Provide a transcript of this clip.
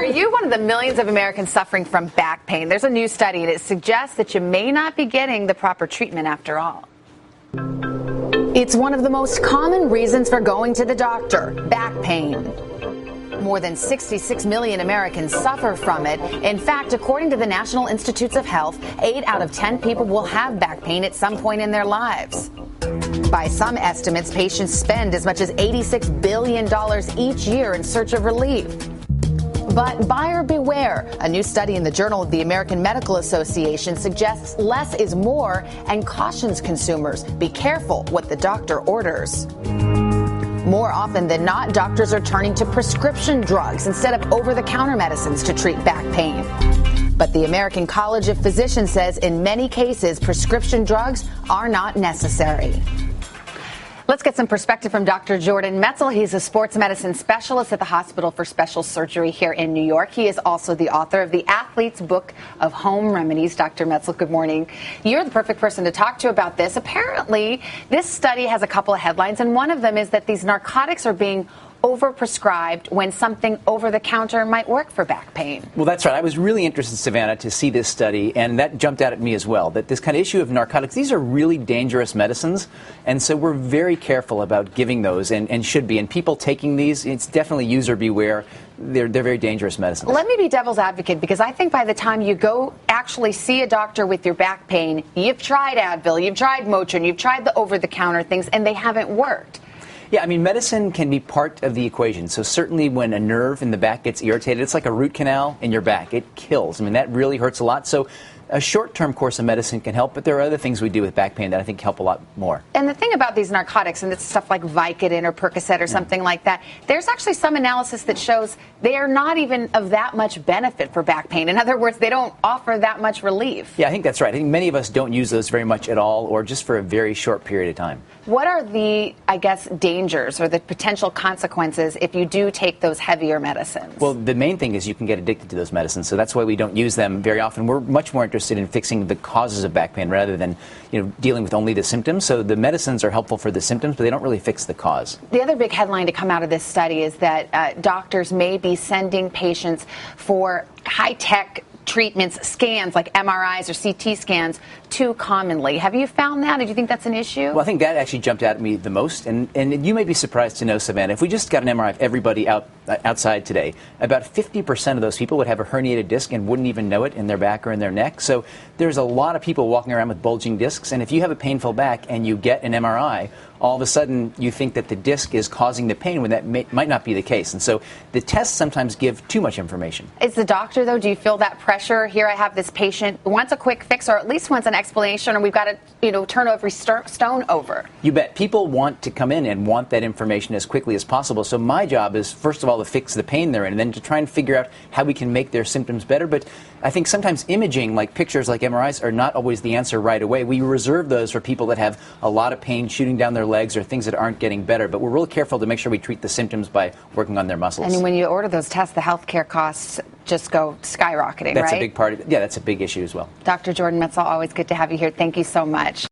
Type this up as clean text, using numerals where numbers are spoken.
Are you one of the millions of Americans suffering from back pain? There's a new study and it suggests that you may not be getting the proper treatment after all. It's one of the most common reasons for going to the doctor, back pain. More than 66 million Americans suffer from it. In fact, according to the National Institutes of Health, 8 out of 10 people will have back pain at some point in their lives. By some estimates, patients spend as much as $86 billion each year in search of relief. But buyer beware. A new study in the Journal of the American Medical Association suggests less is more and cautions consumers, be careful what the doctor orders. More often than not, doctors are turning to prescription drugs instead of over-the-counter medicines to treat back pain. But the American College of Physicians says in many cases, prescription drugs are not necessary. Let's get some perspective from Dr. Jordan Metzl. He's a sports medicine specialist at the Hospital for Special Surgery here in New York. He is also the author of the Athlete's Book of Home Remedies. Dr. Metzl, good morning. You're the perfect person to talk to about this. Apparently, this study has a couple of headlines, and one of them is that these narcotics are being overprescribed when something over-the-counter might work for back pain. Well, that's right. I was really interested, Savannah, to see this study, and that jumped out at me as well, that this kind of issue of narcotics, these are really dangerous medicines, and so we're very careful about giving those, and should be. And people taking these, it's definitely user beware. They're very dangerous medicines. Let me be devil's advocate, because I think by the time you go actually see a doctor with your back pain, you've tried Advil, you've tried Motrin, you've tried the over-the-counter things, and they haven't worked. Yeah, I mean, medicine can be part of the equation. So certainly when a nerve in the back gets irritated, it's like a root canal in your back. It kills. I mean, that really hurts a lot. So a short-term course of medicine can help, but there are other things we do with back pain that I think help a lot more. And the thing about these narcotics, and it's stuff like Vicodin or Percocet or something like that, there's actually some analysis that shows they are not even of that much benefit for back pain. In other words, they don't offer that much relief. Yeah, I think that's right. I think many of us don't use those very much at all, or just for a very short period of time. What are the, I guess, dangers or the potential consequences if you do take those heavier medicines? Well, the main thing is you can get addicted to those medicines, so that's why we don't use them very often. We're much more interested in fixing the causes of back pain rather than, dealing with only the symptoms. So the medicines are helpful for the symptoms, but they don't really fix the cause. The other big headline to come out of this study is that doctors may be sending patients for high-tech treatments, scans like MRIs or CT scans too commonly. Have you found that? Do you think that's an issue? Well, I think that actually jumped out at me the most. And you may be surprised to know, Savannah, if we just got an MRI of everybody outside today, about 50% of those people would have a herniated disc and wouldn't even know it in their back or in their neck. So there's a lot of people walking around with bulging discs. And if you have a painful back and you get an MRI, all of a sudden you think that the disc is causing the pain when that might not be the case. And so the tests sometimes give too much information. As the doctor, though, do you feel that pressure? Here I have this patient who wants a quick fix or at least wants an explanation, or we've got to, turn every stone over. You bet. People want to come in and want that information as quickly as possible. So my job is, first of all, to fix the pain they're in, and then to try and figure out how we can make their symptoms better. But I think sometimes imaging, like pictures like MRIs, are not always the answer right away. We reserve those for people that have a lot of pain shooting down their legs or things that aren't getting better. But we're real careful to make sure we treat the symptoms by working on their muscles. And when you order those tests, the healthcare costs just go skyrocketing, That's right? a big part of it. Yeah, that's a big issue as well. Dr. Jordan Metzl, always good to have you here. Thank you so much.